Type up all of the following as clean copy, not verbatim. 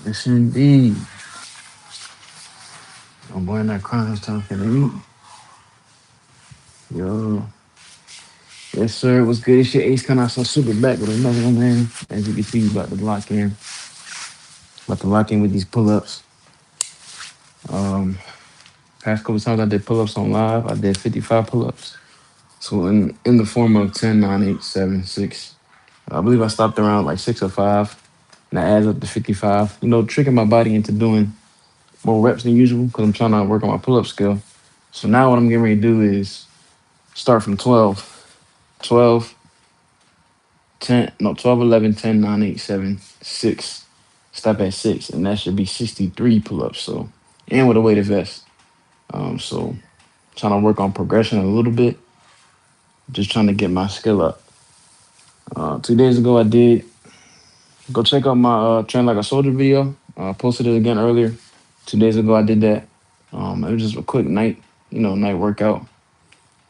Yes, indeed. I'm boy not crying. It's time for the eat. Yo. Yes, sir. What's good? It's your Ace coming out so super back with another one, man. As you can see, about to lock in. About to lock in with these pull-ups. Um, Past couple times I did pull-ups on live. I did 55 pull-ups. So in the form of 10, 9, 8, 7, 6. I believe I stopped around like 6 or 5. And that adds up to 55. Tricking my body into doing more reps than usual because I'm trying to work on my pull-up skill. So now what I'm getting ready to do is start from 12. 12, 10, no, 12, 11, 10, 9, 8, 7, 6. Stop at 6, and that should be 63 pull-ups. So, and with a weighted vest. So trying to work on progression a little bit, just trying to get my skill up. 2 days ago, I did go check out my Train Like a Soldier video. I posted it again earlier. 2 days ago, I did that. It was just a quick night workout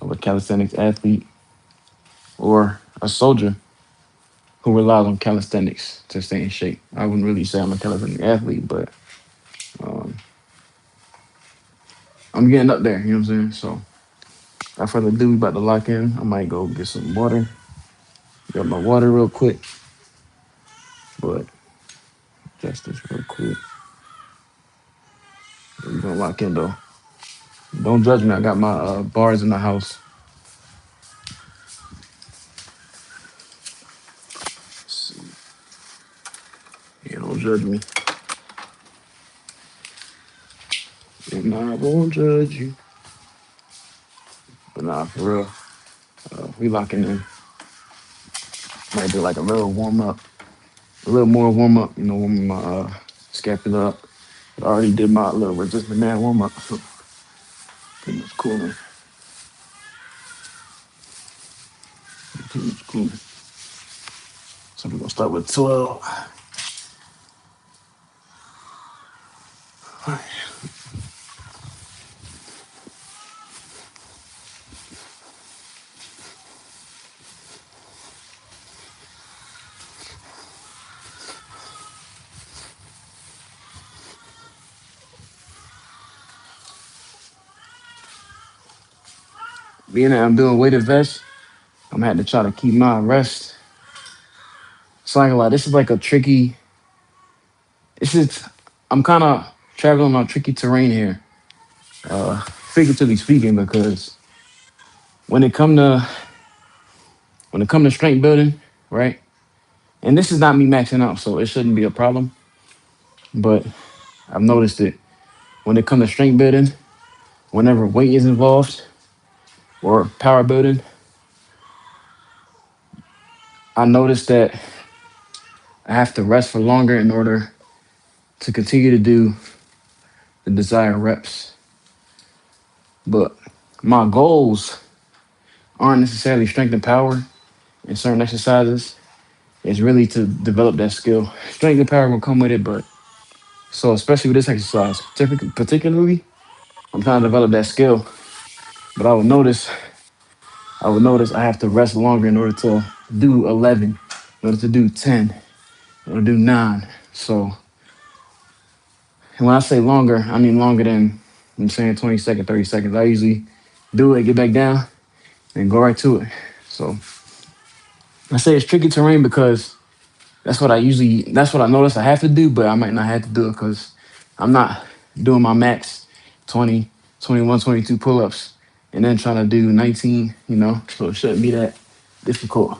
of a calisthenics athlete or a soldier who relies on calisthenics to stay in shape. I wouldn't really say I'm a calisthenic athlete, but um, I'm getting up there. You know what I'm saying? So, without further ado, we about to lock in. I might go get some water. Get my water real quick, but just this real quick. We're gonna lock in though. Don't judge me. I got my bars in the house. Let's see. Yeah, don't judge me. And I won't judge you. But nah, for real. We locking in. Might do like a little warm up, a little more warm up. Warming my scapula up. I already did my little resistance band warm up. So pretty much cooling. Pretty much cooling. So we're gonna start with 12. Being that I'm doing weighted vest, I'm gonna have to try to keep my rest. It's like a lot. This is like a tricky. This is. I'm kind of traveling on tricky terrain here, figuratively speaking, because when it come to strength building, right? And this is not me maxing out, so it shouldn't be a problem. But I've noticed it when it comes to strength building, whenever weight is involved or power building, I noticed that I have to rest for longer in order to continue to do the desired reps. But my goals aren't necessarily strength and power in certain exercises. It's really to develop that skill. Strength and power will come with it, but so especially with this exercise, particularly, I'm trying to develop that skill. But I would notice I have to rest longer in order to do 11, in order to do 10, in order to do 9. So, and when I say longer, I mean longer than I'm saying 20 seconds, 30 seconds. I usually do it, get back down, and go right to it. So I say it's tricky terrain because that's what I notice I have to do, but I might not have to do it because I'm not doing my max 20, 21, 22 pull-ups and then trying to do 19. So it shouldn't be that difficult.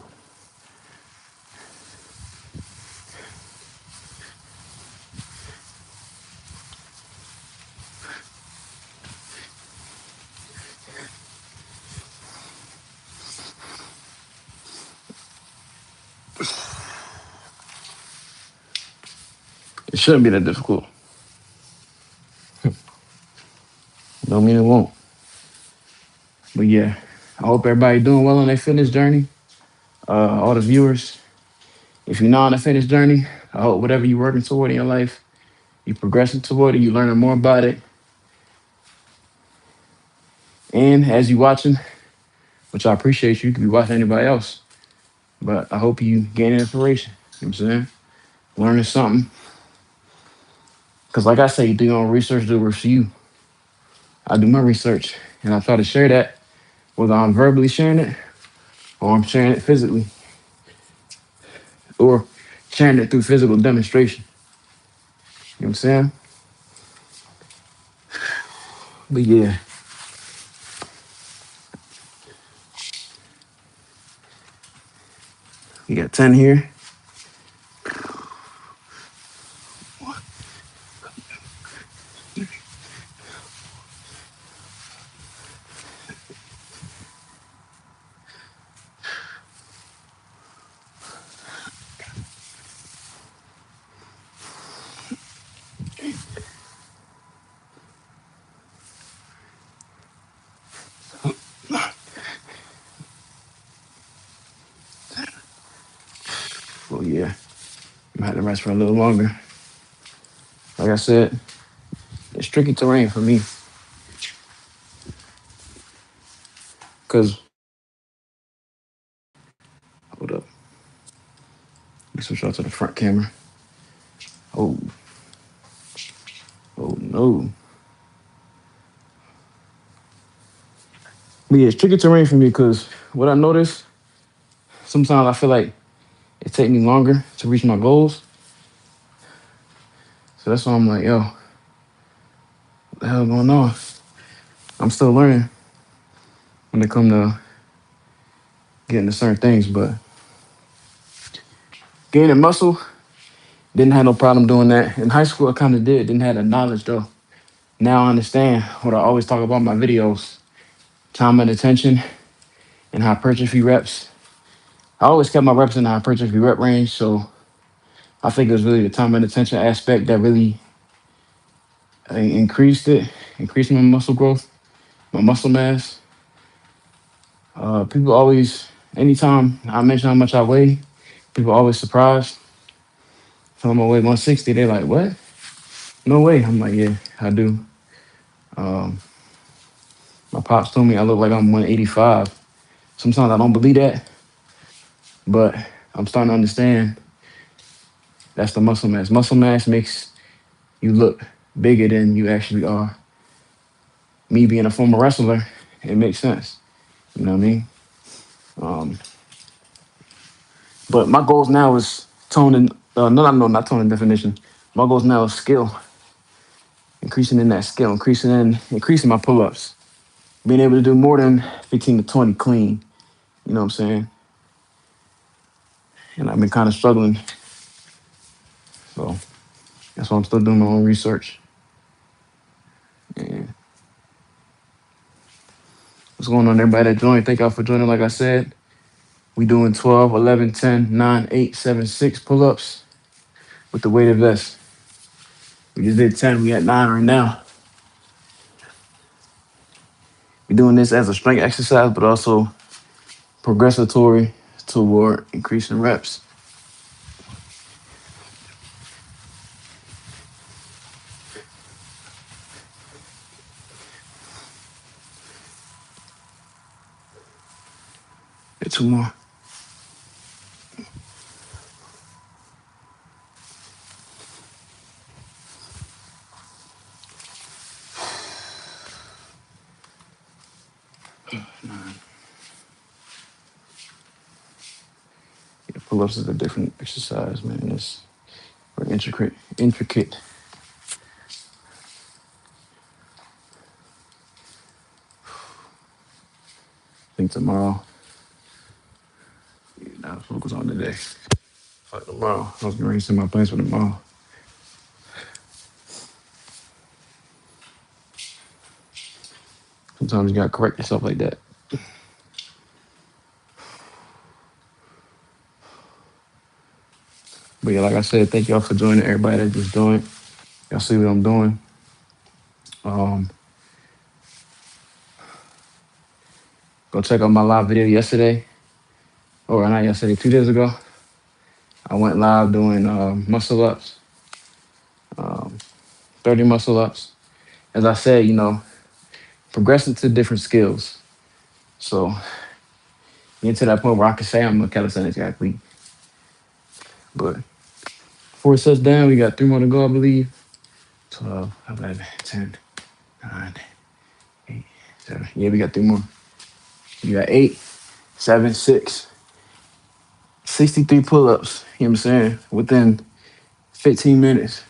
It shouldn't be that difficult. Don't mean it won't. But yeah, I hope everybody doing well on their fitness journey. All the viewers, if you're not on a fitness journey, I hope whatever you're working toward in your life, you're progressing toward it, you're learning more about it. And as you watching, which I appreciate you could be watching anybody else, but I hope you gain inspiration. You know what I'm saying? Learning something, Because like I say, you do your own research, do it for you. I do my research and I try to share that, whether I'm verbally sharing it or I'm sharing it physically or sharing it through physical demonstration. You know what I'm saying? But yeah, you got 10 here. Oh yeah, I'm gonna have to rest for a little longer. Like I said, it's tricky terrain for me because, hold up, let me switch out to the front camera. Oh, oh no. But yeah, it's tricky terrain for me because what I notice, sometimes I feel like it take me longer to reach my goals. So that's why I'm like, yo, what the hell going on? I'm still learning when it come to getting to certain things, but gaining muscle, didn't have no problem doing that. In high school, I kind of didn't have the knowledge though. Now I understand what I always talk about in my videos, time and attention and hypertrophy reps. I always kept my reps in the hypertrophy rep range, so I think it was really the time and attention aspect that really increased it, increased my muscle growth, my muscle mass. People always, anytime I mention how much I weigh, people always surprised. Tell them I weigh 160, they're like, what? No way. I'm like, yeah, I do. Um, my pops told me I look like I'm 185. Sometimes I don't believe that, but I'm starting to understand that's the muscle mass. Muscle mass makes you look bigger than you actually are. Me being a former wrestler, it makes sense. You know what I mean? Um, but my goals now is toning. No, not toning definition. My goals now is skill, increasing in that skill, increasing my pull-ups, being able to do more than 15 to 20 clean. You know what I'm saying? And I've been kind of struggling, so that's why I'm still doing my own research. And what's going on, everybody that joined? Thank y'all for joining. Like I said, we doing 12, 11, 10, 9, 8, 7, 6 pull-ups with the weighted vest. We just did 10. We at 9 right now. We're doing this as a strength exercise, but also progressatory toward increasing reps. Get two more. Yeah, pull-ups is a different exercise, man. It's very intricate. I think tomorrow. Now focus on today. Fuck tomorrow. I was going to send my plans for tomorrow. Sometimes you gotta correct yourself like that. But yeah, like I said, thank y'all for joining. Everybody that just joined, y'all see what I'm doing. Um, go check out my live video yesterday, or not yesterday, 2 days ago. I went live doing muscle ups, um, 30 muscle ups. As I said, progressing to different skills. So get to that point where I can say I'm a calisthenics athlete. But 4 sets down, we got 3 more to go, I believe. 12, 11, 10, 9, 8, 7. Yeah, we got 3 more. You got 8, 7, 6, 63 pull-ups. You know what I'm saying? Within 15 minutes.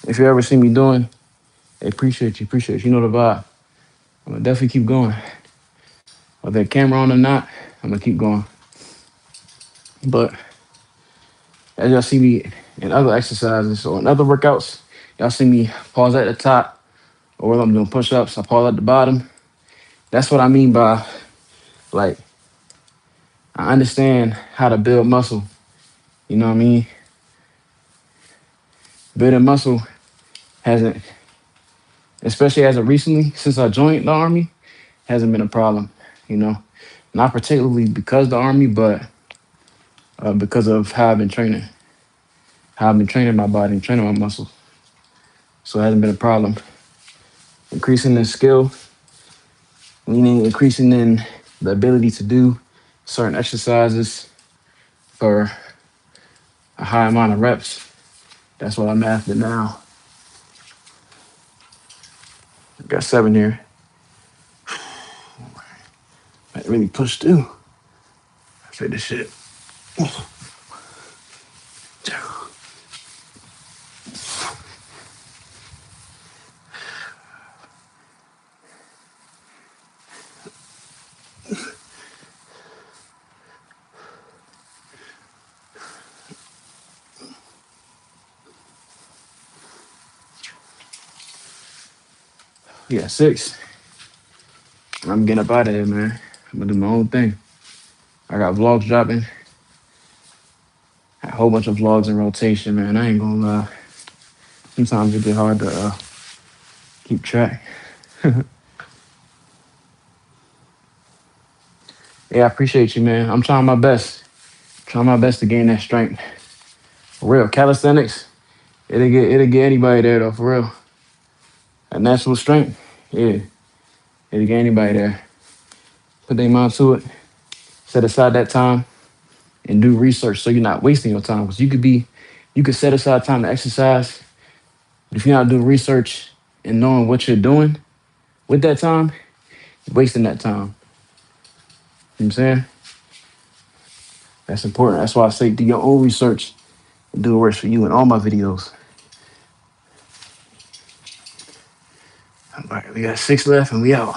If you ever see me doing, I appreciate you. Appreciate you. You know the vibe. I'm gonna definitely keep going. Whether camera on or not, I'm gonna keep going. But as y'all see me in other exercises or in other workouts, y'all see me pause at the top, or when I'm doing push-ups, I pause at the bottom. That's what I mean by, like, I understand how to build muscle. You know what I mean? Building muscle hasn't, especially as of recently, since I joined the army, hasn't been a problem. You know, not particularly because of the army, but because of how I've been training my body and training my muscles. So it hasn't been a problem. Increasing in skill, meaning increasing in the ability to do certain exercises for a high amount of reps. That's what I'm after now. I got 7 here. I really pushed through. I say this shit. Yeah, 6. I'm getting up out of here, man. I'm gonna do my own thing. I got vlogs dropping. A whole bunch of vlogs in rotation, man. I ain't gonna lie. Sometimes it get hard to keep track. Yeah, I appreciate you, man. I'm trying my best. Trying my best to gain that strength. For real, calisthenics, it'll get anybody there though, for real. That natural strength, yeah, it'll get anybody there. Put their mind to it. Set aside that time and do research so you're not wasting your time. Because you could set aside time to exercise, but if you're not doing research and knowing what you're doing with that time, you're wasting that time. You know what I'm saying? That's important. That's why I say do your own research and do what works for you in all my videos. All right, we got 6 left and we out.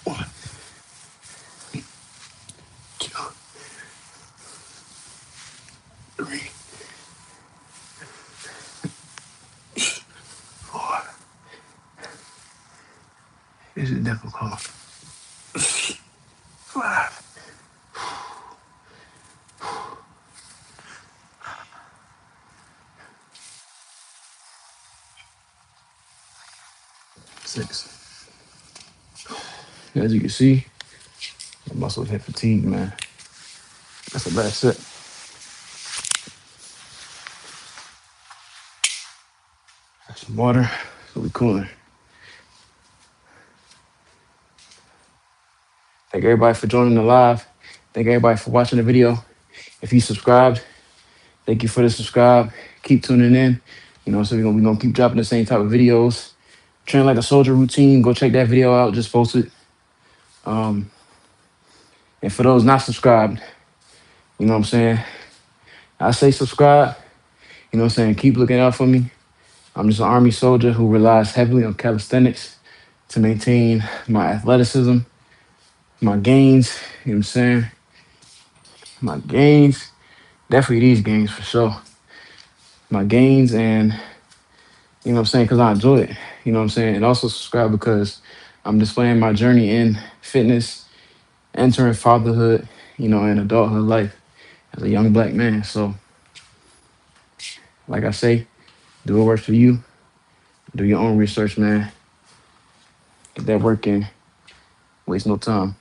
1, 2, 3, 4. This is difficult. 5, 6. As you can see, my muscles hit fatigue, man. That's a bad set. Got some water, so we cooling. Thank everybody for joining the live. Thank everybody for watching the video. If you subscribed, thank you for the subscribe. Keep tuning in. You know, so we're gonna keep dropping the same type of videos. Train like a soldier routine. Go check that video out. Just posted. And for those not subscribed, you know what I'm saying? I say subscribe. You know what I'm saying? Keep looking out for me. I'm just an Army soldier who relies heavily on calisthenics to maintain my athleticism, my gains. You know what I'm saying? My gains, definitely these gains for sure. My gains and, you know what I'm saying, because I enjoy it. You know what I'm saying? And also subscribe because I'm displaying my journey in fitness, entering fatherhood, you know, and adulthood life as a young black man. So, like I say, do what works for you. Do your own research, man. Get that work in. Waste no time.